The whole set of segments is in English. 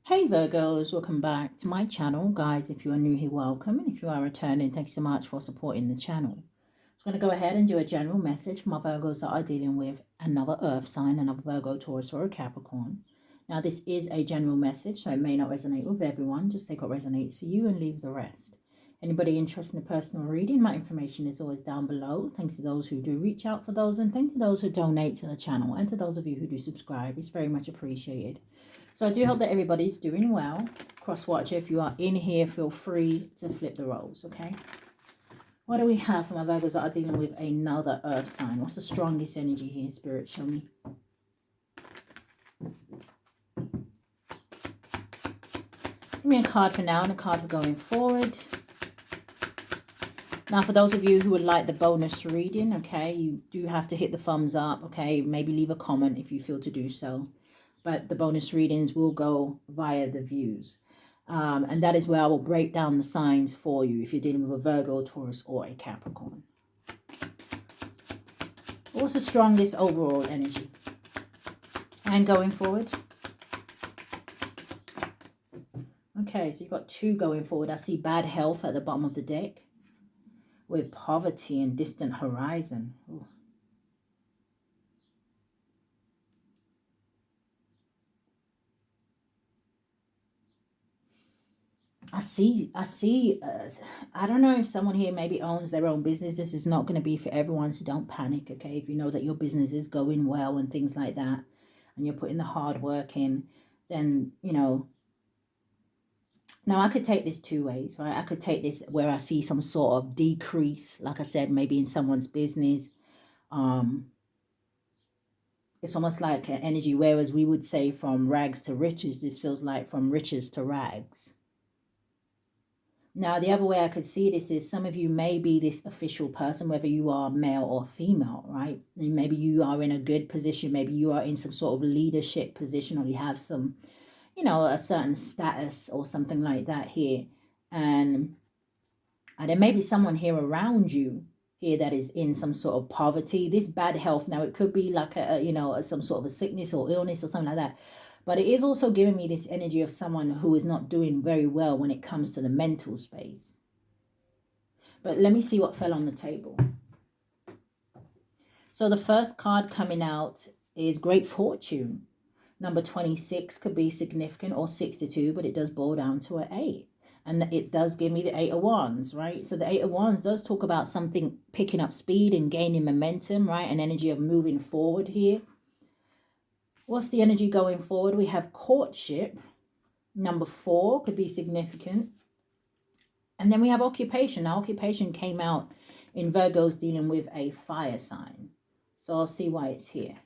Hey Virgos, welcome back to my channel. Guys, if you are new here, welcome. And if you are returning, thanks so much for supporting the channel. So I'm going to go ahead and do a general message for my Virgos that are dealing with another earth sign, another Virgo, Taurus, or a Capricorn. Now, this is a general message, so it may not resonate with everyone. Just take what resonates for you and leave the rest. Anybody interested in a personal reading, my information is always down below. Thanks to those who do reach out for those, and thanks to those who donate to the channel, and to those of you who do subscribe. It's very much appreciated. So I do hope that everybody's doing well. Cross-watcher, if you are in here, feel free to flip the roles, okay? What do we have for my Virgos that are dealing with another earth sign? What's the strongest energy here, Spirit? Show me. Give me a card for now and a card for going forward. Now, for those of you who would like the bonus reading, okay, you do have to hit the thumbs up, okay? Maybe leave a comment if you feel to do so. But the bonus readings will go via the views. And that is where I will break down the signs for you if you're dealing with a Virgo, Taurus, or a Capricorn. What's the strongest overall energy? And going forward. Okay, so you've got two going forward. I see bad health at the bottom of the deck with poverty and distant horizon. Ooh. I don't know if someone here maybe owns their own business. This is not going to be for everyone, so don't panic, okay? If you know that your business is going well and things like that, and you're putting the hard work in, then, you know. Now, I could take this two ways, right? I could take this where I see some sort of decrease, like I said, maybe in someone's business. It's almost like an energy, whereas we would say from rags to riches, this feels like from riches to rags. Now, the other way I could see this is some of you may be this official person, whether you are male or female, right? And maybe you are in a good position. Maybe you are in some sort of leadership position, or you have some, you know, a certain status or something like that here. And there may be someone here around you here that is in some sort of poverty. This bad health, now it could be like some sort of a sickness or illness or something like that. But it is also giving me this energy of someone who is not doing very well when it comes to the mental space. But let me see what fell on the table. So the first card coming out is Great Fortune. Number 26 could be significant, or 62, but it does boil down to an 8. And it does give me the 8 of Wands, right? So the 8 of Wands does talk about something picking up speed and gaining momentum, right? An energy of moving forward here. What's the energy going forward? We have courtship. Number 4 could be significant. And then we have occupation. Now, occupation came out in Virgos dealing with a fire sign. So I'll see why it's here.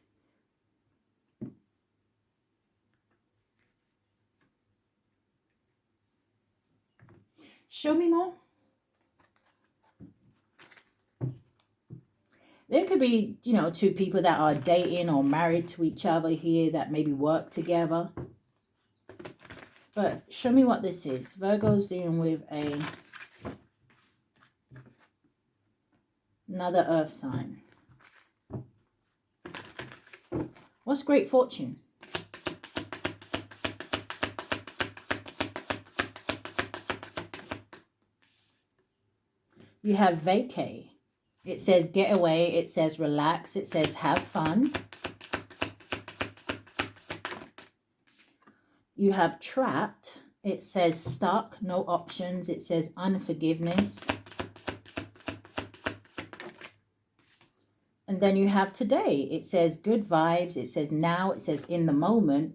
Show me more. There could be, you know, two people that are dating or married to each other here that maybe work together. But show me what this is. Virgo's dealing with another earth sign. What's Great Fortune? You have vacay. It says get away. It says relax. It says have fun. You have trapped. It says stuck, no options. It says unforgiveness. And then you have today. It says good vibes. It says now. It says in the moment.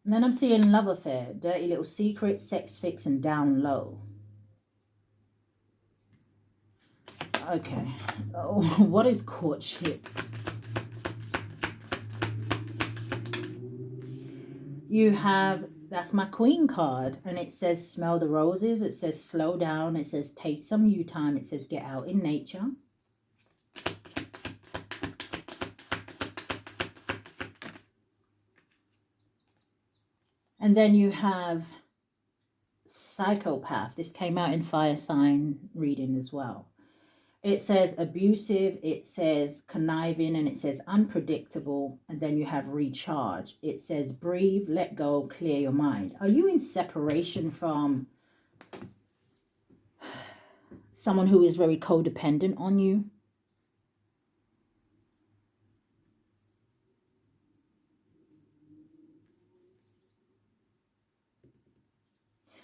And then I'm seeing love affair, dirty little secret, sex fix, and down low. Okay. Oh, what is courtship? You have, that's my Queen card, and it says smell the roses. It says slow down. It says take some you time. It says get out in nature. And then you have psychopath. This came out in fire sign reading as well. It says abusive, it says conniving, and it says unpredictable, and then you have recharge. It says breathe, let go, clear your mind. Are you in separation from someone who is very codependent on you?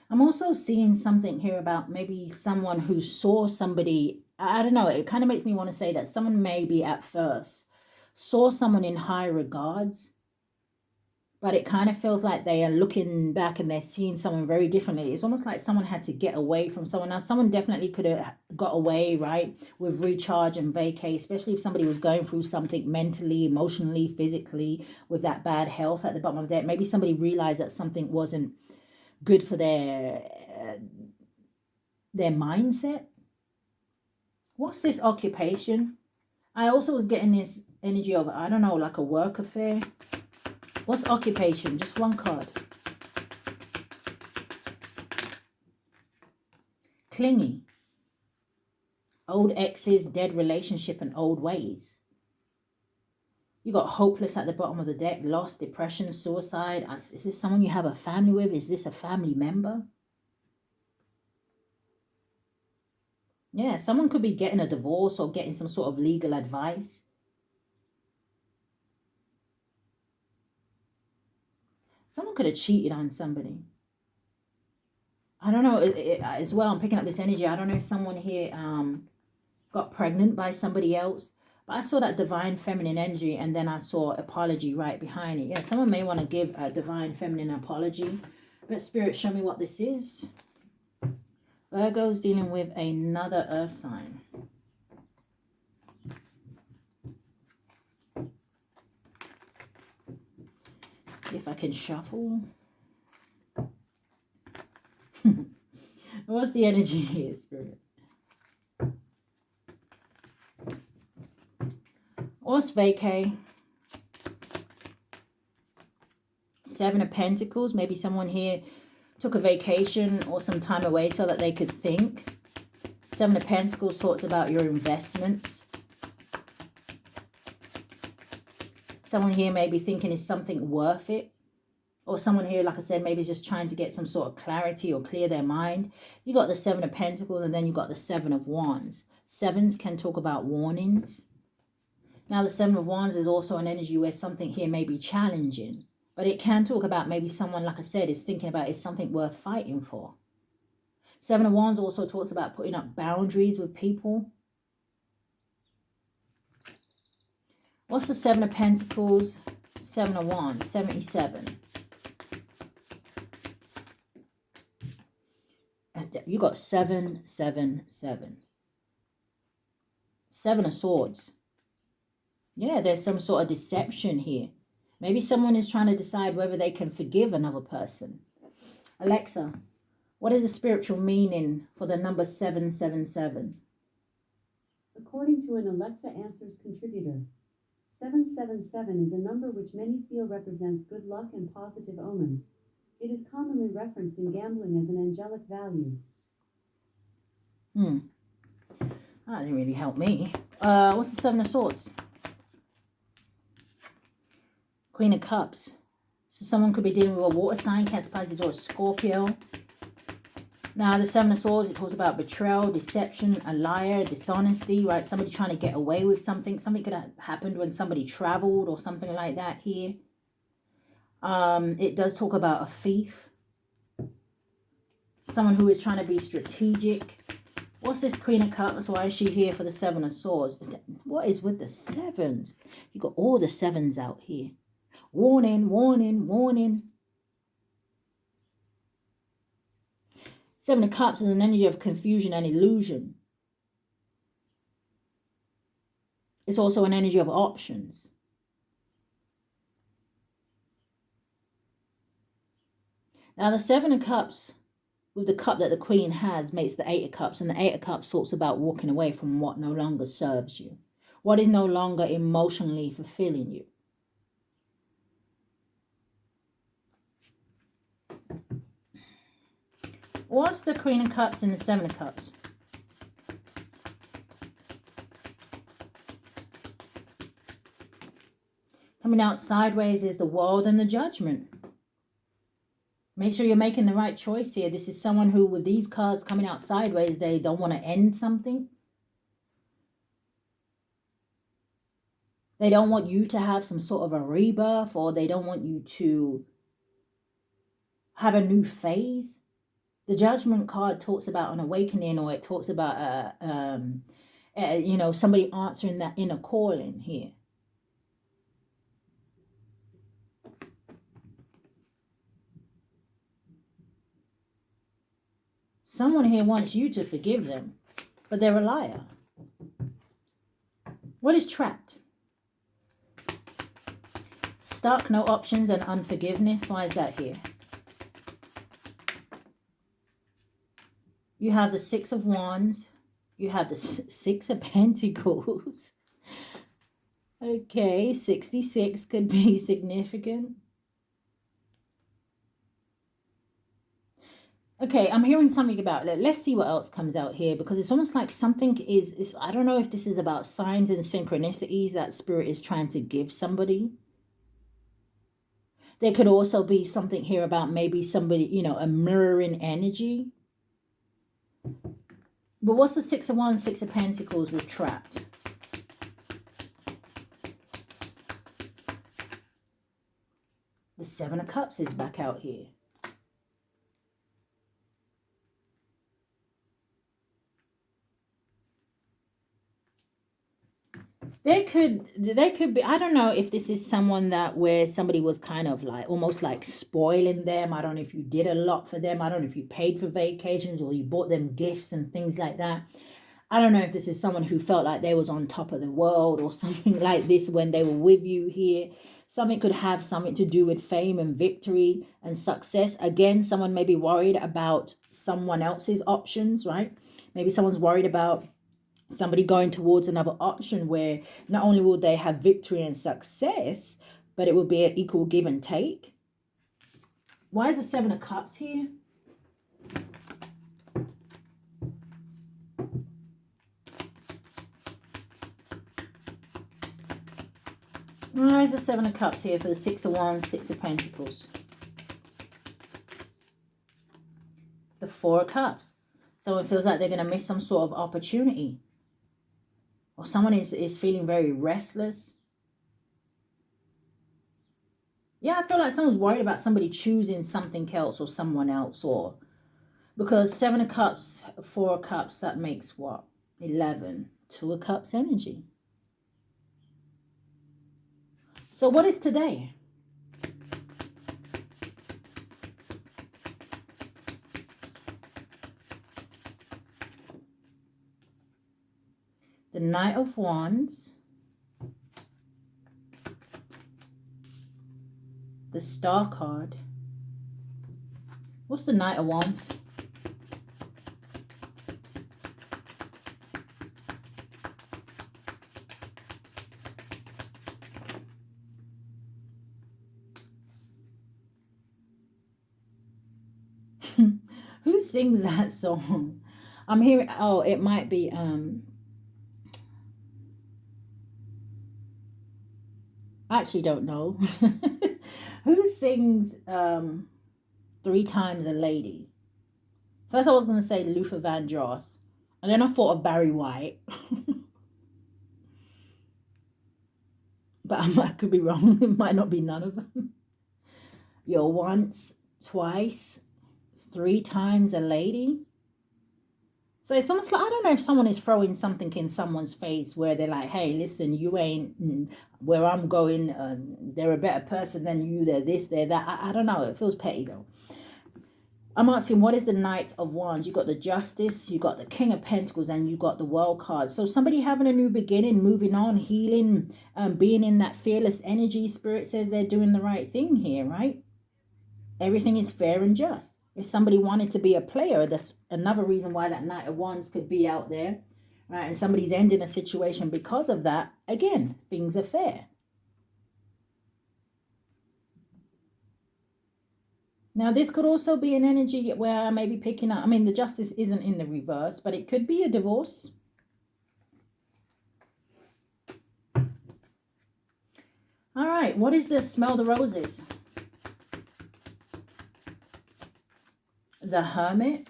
I'm also seeing something here about maybe someone who saw somebody, I don't know, it kind of makes me want to say that someone maybe at first saw someone in high regards, but it kind of feels like they are looking back and they're seeing someone very differently. It's almost like someone had to get away from someone. Now, someone definitely could have got away, right, with recharge and vacay, especially if somebody was going through something mentally, emotionally, physically, with that bad health at the bottom of the deck. Maybe somebody realized that something wasn't good for their mindset. What's this occupation? I also was getting this energy of, I don't know, like a work affair. What's occupation? Just one card. Clingy. Old exes, dead relationship, and old ways. You got hopeless at the bottom of the deck. Lost, depression, suicide. Is this someone you have a family with? Is this a family member? Yeah, someone could be getting a divorce or getting some sort of legal advice. Someone could have cheated on somebody. I don't know, as well, I'm picking up this energy. I don't know if someone here got pregnant by somebody else. But I saw that divine feminine energy, and then I saw apology right behind it. Yeah, someone may want to give a divine feminine apology. But Spirit, show me what this is. Virgo's dealing with another earth sign. If I can shuffle. What's the energy here, Spirit? What's vacay? Seven of Pentacles. Maybe someone here took a vacation or some time away so that they could think. Seven of Pentacles talks about your investments. Someone here may be thinking, is something worth it? Or someone here, like I said, maybe is just trying to get some sort of clarity or clear their mind. You got the Seven of Pentacles, and then you got the Seven of Wands. Sevens can talk about warnings. Now, the Seven of Wands is also an energy where something here may be challenging. But it can talk about maybe someone, like I said, is thinking about, is something worth fighting for? Seven of Wands also talks about putting up boundaries with people. What's the Seven of Pentacles? Seven of Wands, 77. You got 777. Seven of Swords. Yeah, there's some sort of deception here. Maybe someone is trying to decide whether they can forgive another person. Alexa, what is the spiritual meaning for the number 777? According to an Alexa Answers contributor, 777 is a number which many feel represents good luck and positive omens. It is commonly referenced in gambling as an angelic value. That didn't really help me. What's the Seven of Swords? Queen of Cups. So someone could be dealing with a water sign, Cancer, Pisces, or a Scorpio. Now, the Seven of Swords, it talks about betrayal, deception, a liar, dishonesty, right? Somebody trying to get away with something. Something could have happened when somebody traveled or something like that here. It does talk about a thief. Someone who is trying to be strategic. What's this Queen of Cups? Why is she here for the Seven of Swords? What is with the sevens? You got all the sevens out here. Warning, warning, warning. Seven of Cups is an energy of confusion and illusion. It's also an energy of options. Now, the Seven of Cups, with the cup that the Queen has, makes the Eight of Cups. And the Eight of Cups talks about walking away from what no longer serves you. What is no longer emotionally fulfilling you. What's the Queen of Cups and the Seven of Cups? Coming out sideways is the World and the Judgment. Make sure you're making the right choice here. This is someone who, with these cards coming out sideways, they don't want to end something. They don't want you to have some sort of a rebirth, or they don't want you to have a new phase. The Judgment card talks about an awakening, or it talks about you know, somebody answering that inner calling here. Someone here wants you to forgive them, but they're a liar. What is trapped? Stuck, no options, and unforgiveness. Why is that here? You have the Six of Wands. You have the Six of Pentacles. Okay, 66 could be significant. Okay, I'm hearing something about, let's see what else comes out here, because it's almost like something is, I don't know if this is about signs and synchronicities that Spirit is trying to give somebody. There could also be something here about maybe somebody, you know, a mirroring energy. But what's the Six of Wands, Six of Pentacles with trapped? The Seven of Cups is back out here. There could be, I don't know if this is someone that where somebody was kind of like almost like spoiling them. I don't know if you did a lot for them. I don't know if you paid for vacations or you bought them gifts and things like that. I don't know if this is someone who felt like they was on top of the world or something like this when they were with you here. Something could have something to do with fame and victory and success. Again, someone may be worried about someone else's options, right? Maybe someone's worried about somebody going towards another option where not only will they have victory and success, but it will be an equal give and take. Why is the Seven of Cups here? Why is the Seven of Cups here for the Six of Wands, Six of Pentacles? The Four of Cups. Someone feels like they're going to miss some sort of opportunity. Or someone is feeling very restless. Yeah, I feel like someone's worried about somebody choosing something else or someone else. Or because Seven of Cups, Four of Cups, that makes what? 11. Two of Cups energy. So what is today? The Knight of Wands. The Star card. What's the Knight of Wands? Who sings that song? I'm hearing, oh, it might be I actually don't know. Who sings Three Times a Lady? First I was going to say Luther Vandross. And then I thought of Barry White. But I could be wrong. It might not be none of them. You're once, twice, three times a lady. So it's almost like, I don't know if someone is throwing something in someone's face where they're like, hey, listen, you ain't where I'm going. They're a better person than you. They're this, they're that. I don't know. It feels petty though. I'm asking, what is the Knight of Wands? You got the Justice, you got the King of Pentacles, and you got the World card. So somebody having a new beginning, moving on, healing, being in that fearless energy. Spirit says they're doing the right thing here, right? Everything is fair and just. If somebody wanted to be a player, that's another reason why that Knight of Wands could be out there, right? And somebody's ending a situation because of that. Again, things are fair. Now, this could also be an energy where I may be picking up, I mean, the Justice isn't in the reverse, but it could be a divorce. All right, what is this? Smell the roses. The Hermit.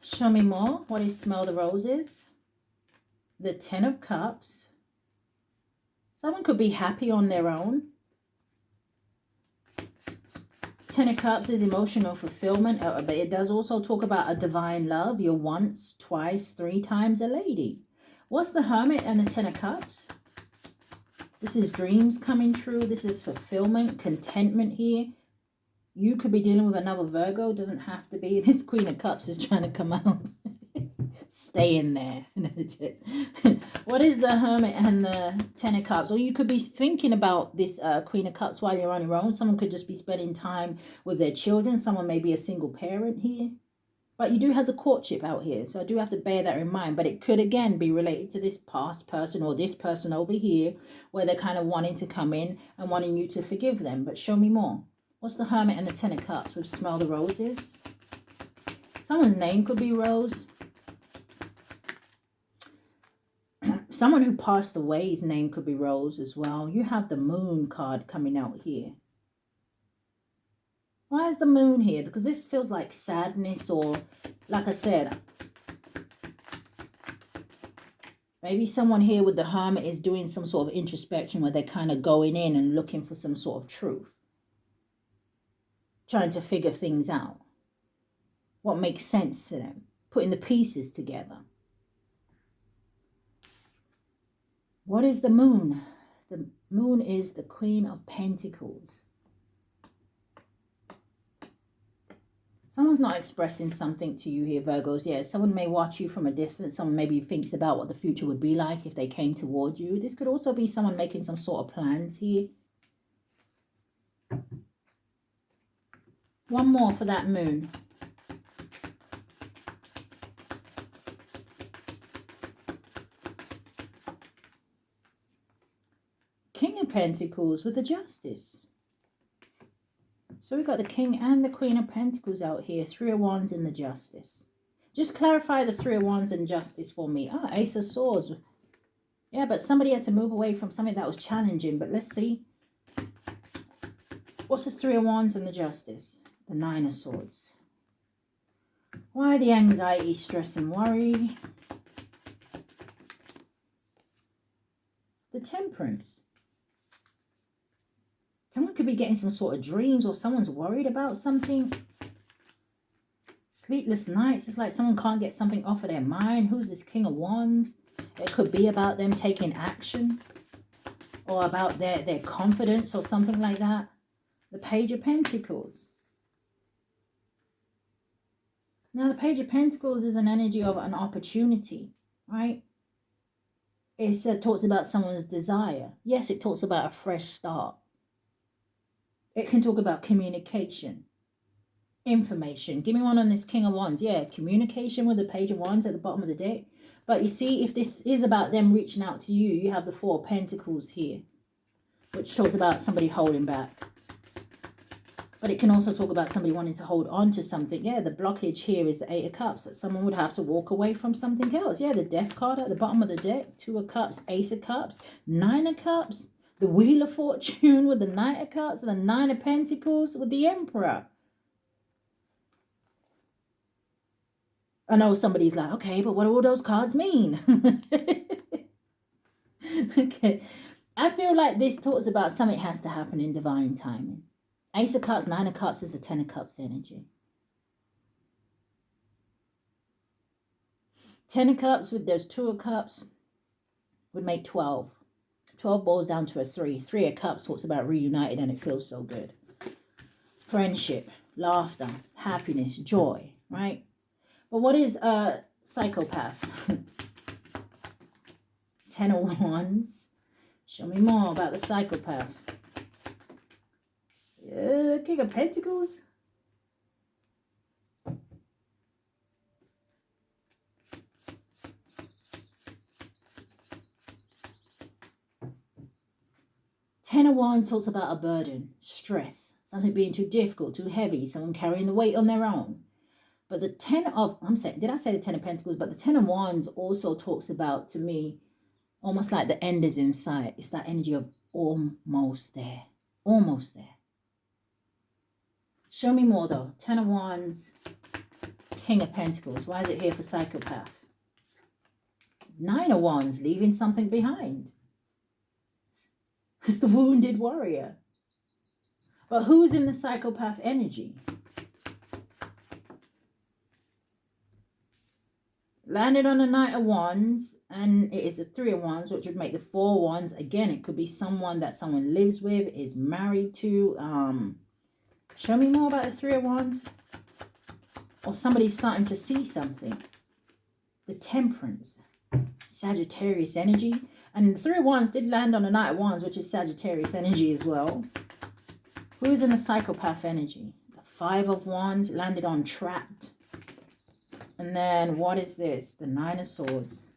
Show me more. What is smell the roses? The Ten of Cups. Someone could be happy on their own. Ten of Cups is emotional fulfillment, but it does also talk about a divine love. You're once, twice, 3 times a lady. What's the Hermit and the Ten of Cups? This is dreams coming true. This is fulfillment, contentment here. You could be dealing with another Virgo. Doesn't have to be. This Queen of Cups is trying to come out. Stay in there. What is the Hermit and the Ten of Cups? Or you could be thinking about this Queen of Cups while you're on your own. Someone could just be spending time with their children. Someone may be a single parent here. But you do have the courtship out here. So I do have to bear that in mind. But it could, again, be related to this past person or this person over here, where they're kind of wanting to come in and wanting you to forgive them. But show me more. What's the Hermit and the Ten of Cups with smell the roses? Someone's name could be Rose. Someone who passed away's name could be Rose as well. You have the Moon card coming out here. Why is the Moon here? Because this feels like sadness, or, like I said, maybe someone here with the Hermit is doing some sort of introspection where they're kind of going in and looking for some sort of truth. Trying to figure things out. What makes sense to them. Putting the pieces together. What is the Moon? The Moon is the Queen of Pentacles. Someone's not expressing something to you here, Virgos. Yeah, someone may watch you from a distance. Someone maybe thinks about what the future would be like if they came towards you. This could also be someone making some sort of plans here. One more for that Moon. King of Pentacles with the Justice. So we've got the King and the Queen of Pentacles out here. 3 of Wands and the Justice. Just clarify the 3 of Wands and Justice for me. Ah, Ace of Swords. Yeah, but somebody had to move away from something that was challenging. But let's see. What's the 3 of Wands and the Justice? The 9 of Swords. Why the anxiety, stress and worry? The Temperance. Someone could be getting some sort of dreams, or someone's worried about something. Sleepless nights. It's like someone can't get something off of their mind. Who's this King of Wands? It could be about them taking action, or about their confidence or something like that. The Page of Pentacles. Now, the Page of Pentacles is an energy of an opportunity, right? It talks about someone's desire. Yes, it talks about a fresh start. It can talk about communication, information. Give me one on this King of Wands. Yeah, communication with the Page of Wands at the bottom of the deck. But you see, if this is about them reaching out to you, you have the 4 of Pentacles here, which talks about somebody holding back. But it can also talk about somebody wanting to hold on to something. Yeah, the blockage here is the 8 of Cups. That someone would have to walk away from something else. Yeah, the Death card at the bottom of the deck. 2 of Cups, Ace of Cups, 9 of Cups. The Wheel of Fortune with the Knight of Cups and the 9 of Pentacles with the Emperor. I know somebody's like, okay, but what do all those cards mean? Okay. I feel like this talks about something has to happen in divine timing. Ace of Cups, 9 of Cups is a 10 of Cups energy. 10 of Cups with those 2 of Cups would make 12. 12 boils down to a 3. 3 of Cups talks about reunited and it feels so good. Friendship, laughter, happiness, joy, right? But what is a psychopath? 10 of Wands. Show me more about the psychopath. King of Pentacles. Ten of Wands talks about a burden, stress, something being too difficult, too heavy, someone carrying the weight on their own. But the Ten of, did I say the Ten of Pentacles? But the Ten of Wands also talks about, to me, almost like the end is in sight. It's that energy of almost there. Almost there. Show me more though. Ten of Wands, King of Pentacles. Why is it here for psychopath? Nine of Wands, leaving something behind. It's the wounded warrior. But who's in the psychopath energy? Landed on the Knight of Wands, and it is the Three of Wands, which would make the Four of Wands. Again, it could be someone that someone lives with, is married to. Show me more about the Three of Wands. Or somebody's starting to see something. The Temperance. Sagittarius energy. And the Three of Wands did land on the Knight of Wands, which is Sagittarius energy as well. Who is in the psychopath energy? The Five of Wands landed on trapped. And then what is this? The Nine of Swords.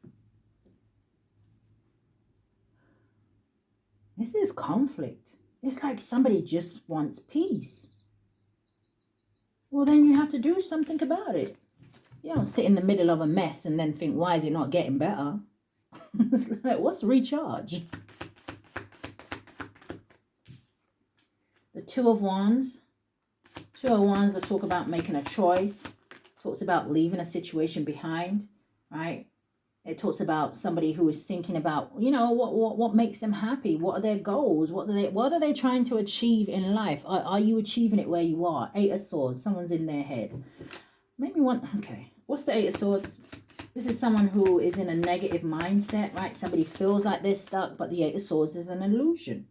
This is conflict. It's like somebody just wants peace. Well, then you have to do something about it. You don't sit in the middle of a mess and then think, why is it not getting better? It's like, what's recharge? The Two of Wands. Two of Wands, let's talk about making a choice. Talks about leaving a situation behind, right? It talks about somebody who is thinking about, you know, what makes them happy. What are their goals? What are they trying to achieve in life? Are you achieving it where you are? Eight of Swords. Someone's in their head. Make me want. Okay, what's the Eight of Swords? This is someone who is in a negative mindset, right? Somebody feels like they're stuck, but the Eight of Swords is an illusion.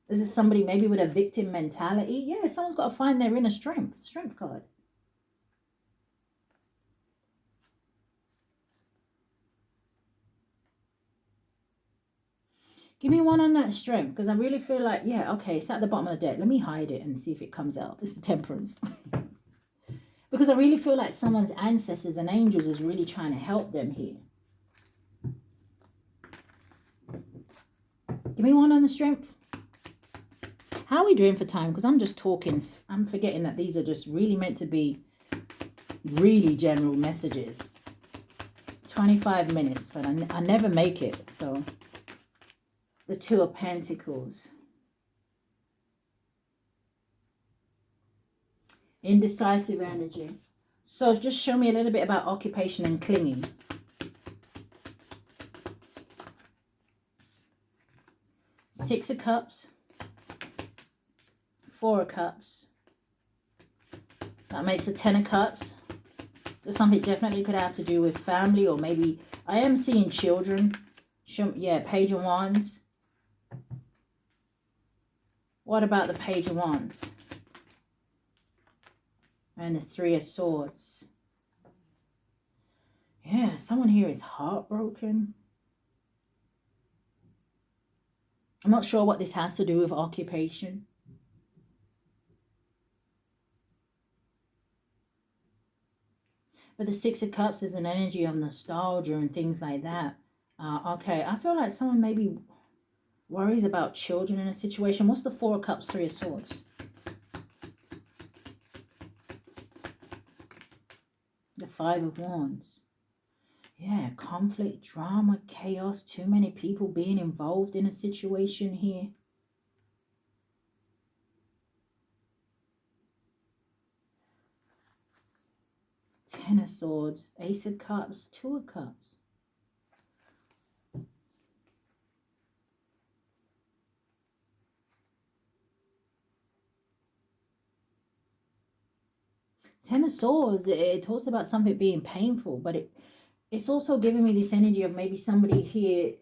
This is somebody maybe with a victim mentality. Yeah, someone's got to find their inner strength. Strength card. Give me one on that strength, because I really feel like, yeah, okay, it's at the bottom of the deck. Let me hide it and see if it comes out. It's the Temperance. Because I really feel like someone's ancestors and angels is really trying to help them here. Give me one on the strength. How are we doing for time? Because I'm just talking. I'm forgetting that these are just really meant to be really general messages. 25 minutes, but I never make it, so... The Two of Pentacles. Indecisive energy. So just show me a little bit about occupation and clinging. Six of Cups. Four of Cups. That makes a Ten of Cups. So something definitely could have to do with family, or maybe I am seeing children. Yeah, Page of Wands. What about the Page of Wands? And the Three of Swords. Yeah, someone here is heartbroken. I'm not sure what this has to do with occupation. But the Six of Cups is an energy of nostalgia and things like that. Okay, I feel like someone maybe worries about children in a situation. What's the Four of Cups, Three of Swords? The Five of Wands. Yeah, conflict, drama, chaos, too many people being involved in a situation here. Ten of Swords, Ace of Cups, Two of Cups. Ten of Swords, it talks about something being painful, but it's also giving me this energy of maybe somebody here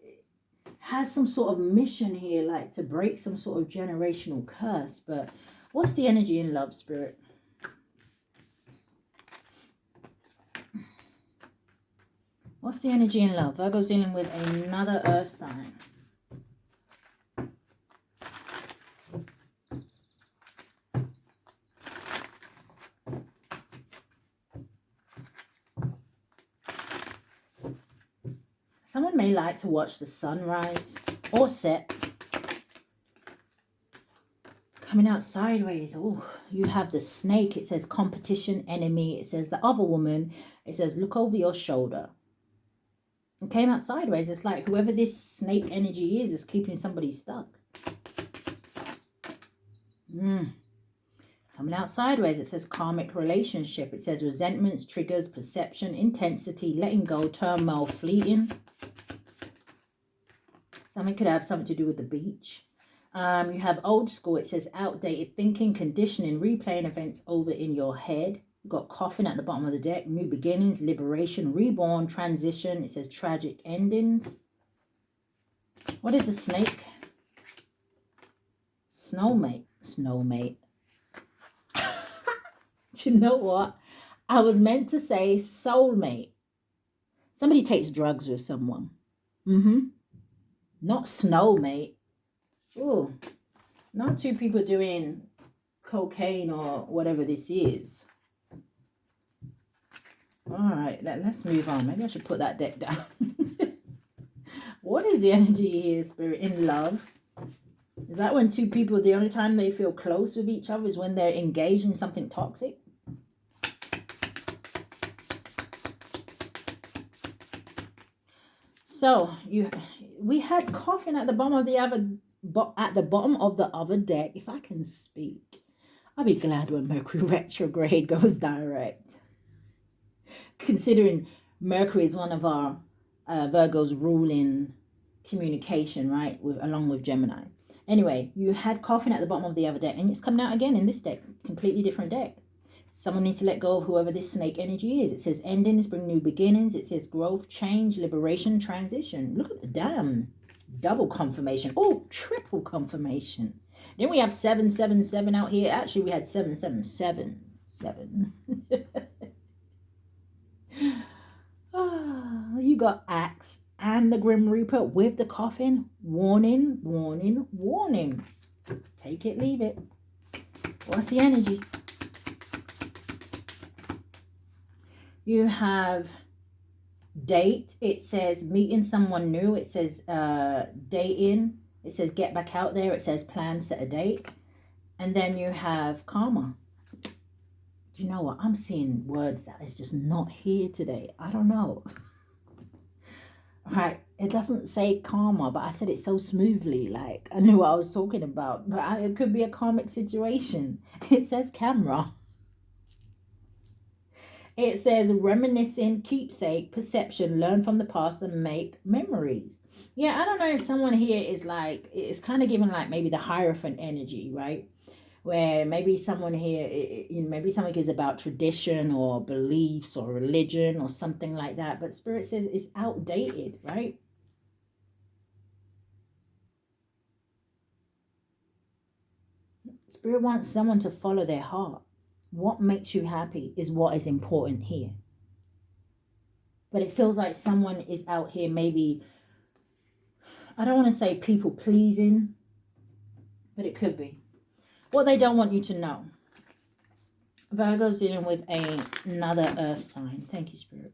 has some sort of mission here, like to break some sort of generational curse. But what's the energy in love, Spirit? What's the energy in love? Virgo's dealing with another earth sign. Someone may like to watch the sunrise or set. Coming out sideways. Oh, you have the snake. It says competition, enemy. It says the other woman. It says look over your shoulder. It came out sideways. It's like whoever this snake energy is keeping somebody stuck. Coming out sideways, it says karmic relationship. It says resentments, triggers, perception, intensity, letting go, turmoil, fleeting. Something could have something to do with the beach. You have old school. It says outdated thinking, conditioning, replaying events over in your head. You've got coffin at the bottom of the deck. New beginnings, liberation, reborn, transition. It says tragic endings. What is a snake? Snowmate. Snowmate. Do you know what? I was meant to say soulmate. Somebody takes drugs with someone. Not snowmate. Ooh. Not two people doing cocaine or whatever this is. All right, let's move on. Maybe I should put that deck down. What is the energy here, Spirit? In love? Is that when two people, the only time they feel close with each other is when they're engaged in something toxic? So we had coffin at the bottom of the other deck. If I can speak, I'll be glad when Mercury retrograde goes direct. Considering Mercury is one of our Virgo's ruling communication, right? Along with Gemini. Anyway, you had coffin at the bottom of the other deck, and it's coming out again in this deck. Completely different deck. Someone needs to let go of whoever this snake energy is. It says endings, bring new beginnings. It says growth, change, liberation, transition. Look at the damn double confirmation. Oh, triple confirmation. Then we have 777 out here. Actually, we had 777. You got Axe and the Grim Reaper with the coffin. Warning, warning, warning. Take it, leave it. What's the energy? You have date. It says meeting someone new. It says dating. It says get back out there. It says plan, set a date. And then you have karma. Do you know what? I'm seeing words that is just not here today. I don't know. Right. It doesn't say karma, but I said it so smoothly. Like I knew what I was talking about. But it could be a karmic situation. It says camera. It says reminiscing, keepsake, perception, learn from the past and make memories. Yeah, I don't know if someone here is like, it's kind of given like maybe the Hierophant energy, right? Where maybe someone here, maybe something is about tradition or beliefs or religion or something like that. But Spirit says it's outdated, right? Spirit wants someone to follow their heart. What makes you happy is what is important here. But it feels like someone is out here maybe, I don't want to say people pleasing, but it could be. What they don't want you to know. Virgo's dealing with another earth sign. Thank you, Spirit.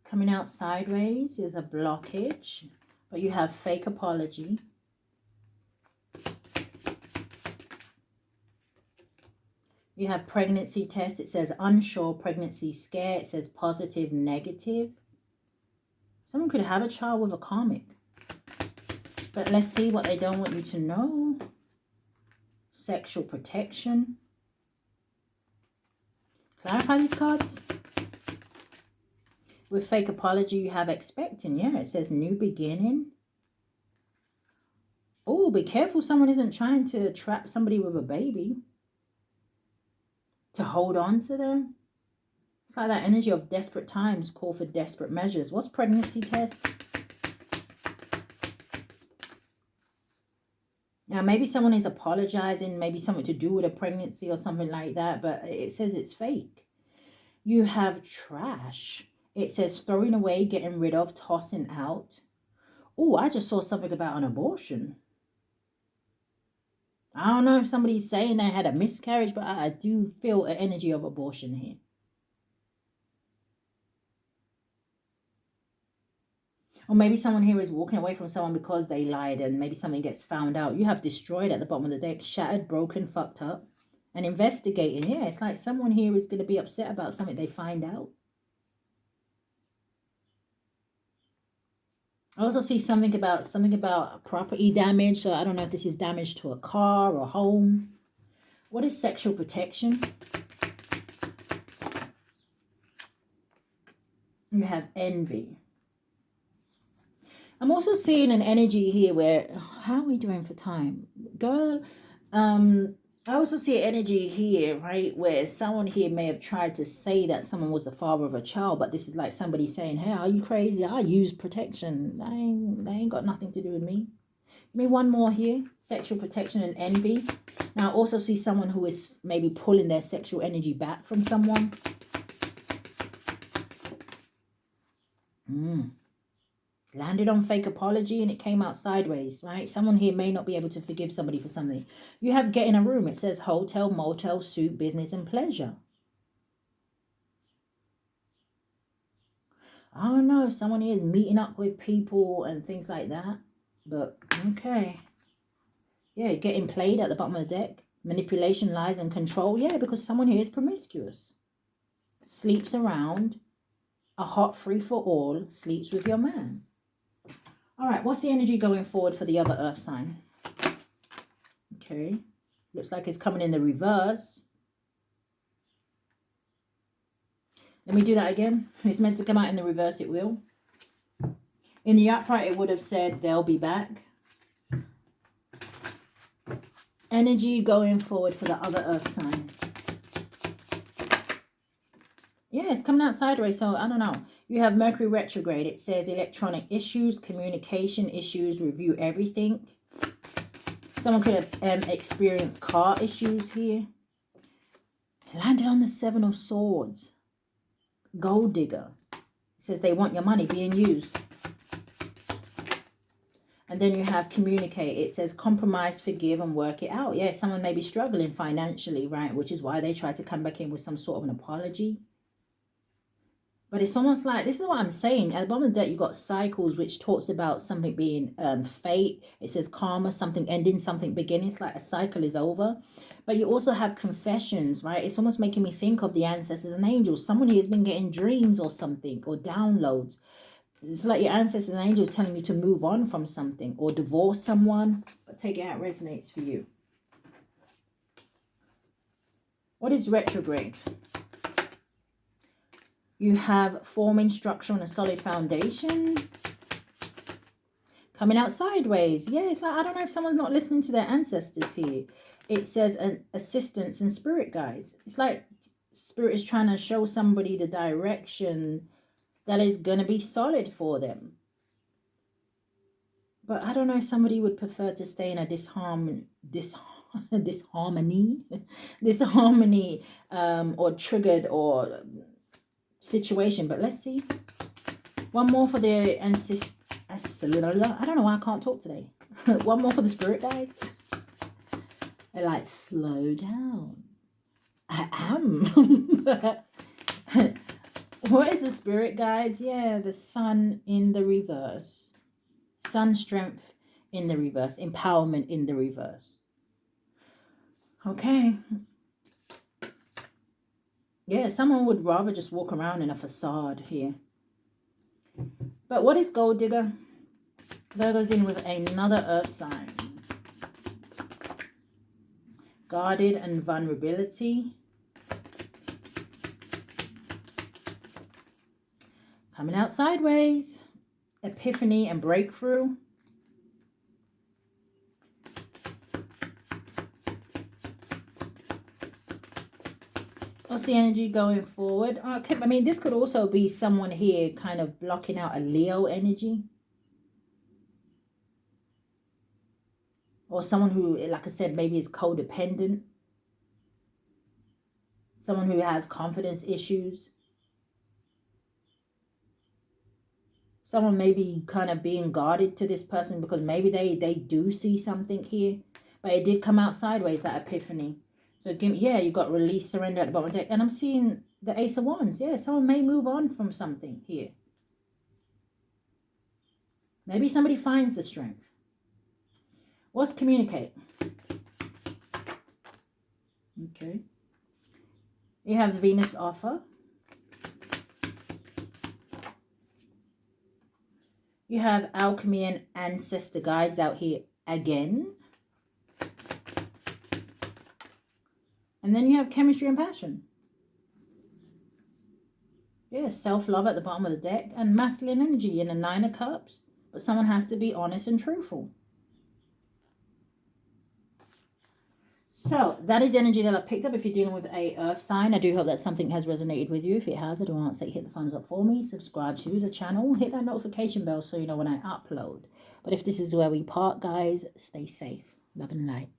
Coming out sideways is a blockage, but you have fake apology. You have pregnancy test. It says unsure, pregnancy scare. It says positive, negative. Someone could have a child with a karmic. But let's see what they don't want you to know. Sexual protection. Clarify these cards. With fake apology, you have expecting. Yeah, it says new beginning. Oh, be careful. Someone isn't trying to trap somebody with a baby. To hold on to them. It's like that energy of desperate times call for desperate measures. What's pregnancy test? Now, maybe someone is apologizing, maybe something to do with a pregnancy or something like that, but it says it's fake. You have trash. It says throwing away, getting rid of, tossing out. Oh, I just saw something about an abortion. I don't know if somebody's saying they had a miscarriage, but I do feel an energy of abortion here. Or maybe someone here is walking away from someone because they lied and maybe something gets found out. You have destroyed at the bottom of the deck, shattered, broken, fucked up, and investigating. Yeah, it's like someone here is going to be upset about something they find out. I also see something about property damage. So I don't know if this is damage to a car or home. What is sexual protection? You have envy. I'm also seeing an energy here where, how are we doing for time? Girl, I also see an energy here, right, where someone here may have tried to say that someone was the father of a child, but this is like somebody saying, hey, are you crazy? I use protection. They ain't got nothing to do with me. Give me one more here, sexual protection and envy. Now I also see someone who is maybe pulling their sexual energy back from someone. Landed on fake apology and it came out sideways, right? Someone here may not be able to forgive somebody for something. You have get in a room. It says hotel, motel, suit, business, and pleasure. I don't know if someone here is meeting up with people and things like that. But, okay. Yeah, getting played at the bottom of the deck. Manipulation, lies, and control. Yeah, because someone here is promiscuous. Sleeps around. A hot free-for-all. Sleeps with your man. All right, what's the energy going forward for the other earth sign? Okay, looks like it's coming in the reverse. Let me do that again. It's meant to come out in the reverse, it will. In the upright, it would have said they'll be back. Energy going forward for the other earth sign. Yeah, it's coming out sideways, so I don't know. You have Mercury retrograde. It says electronic issues, communication issues, review everything. Someone could have experienced car issues here. Landed on the Seven of Swords. Gold digger. It says they want your money being used. And then you have communicate. It says compromise, forgive, and work it out. Yeah, someone may be struggling financially, right? Which is why they try to come back in with some sort of an apology. But it's almost like, this is what I'm saying. At the bottom of the deck, you've got cycles, which talks about something being fate. It says karma, something ending, something beginning. It's like a cycle is over. But you also have confessions, right? It's almost making me think of the ancestors and angels. Someone here has been getting dreams or something, or downloads. It's like your ancestors and angels telling you to move on from something or divorce someone. But take it out, resonates for you. What is retrograde? You have forming structure on a solid foundation. Coming out sideways. Yeah, it's like, I don't know if someone's not listening to their ancestors here. It says an assistance and spirit guides. It's like spirit is trying to show somebody the direction that is going to be solid for them. But I don't know if somebody would prefer to stay in a disharmony or triggered or situation. But let's see. One more for the ancestors. I don't know why I can't talk today. One more for the spirit guides. They're like, slow down. I am. What is the spirit guides? Yeah, the sun in the reverse. Sun strength in the reverse. Empowerment in the reverse. Okay. Yeah, someone would rather just walk around in a facade here. But what is gold digger? That goes in with another earth sign. Guarded and vulnerability. Coming out sideways. Epiphany and breakthrough. What's the energy going forward? Okay, I mean, this could also be someone here kind of blocking out a Leo energy. Or someone who, like I said, maybe is codependent. Someone who has confidence issues. Someone may be kind of being guarded to this person because maybe they do see something here. But it did come out sideways, that epiphany. So, yeah, you got release, surrender at the bottom of the deck. And I'm seeing the Ace of Wands. Yeah, someone may move on from something here. Maybe somebody finds the strength. What's communicate? Okay. You have the Venus offer. You have alchemy and ancestor guides out here again. And then you have chemistry and passion. Yeah, self-love at the bottom of the deck. And masculine energy in the Nine of Cups. But someone has to be honest and truthful. So, that is the energy that I picked up if you're dealing with a earth sign. I do hope that something has resonated with you. If it has, I do ask that you hit the thumbs up for me. Subscribe to the channel. Hit that notification bell so you know when I upload. But if this is where we part, guys, stay safe. Love and light.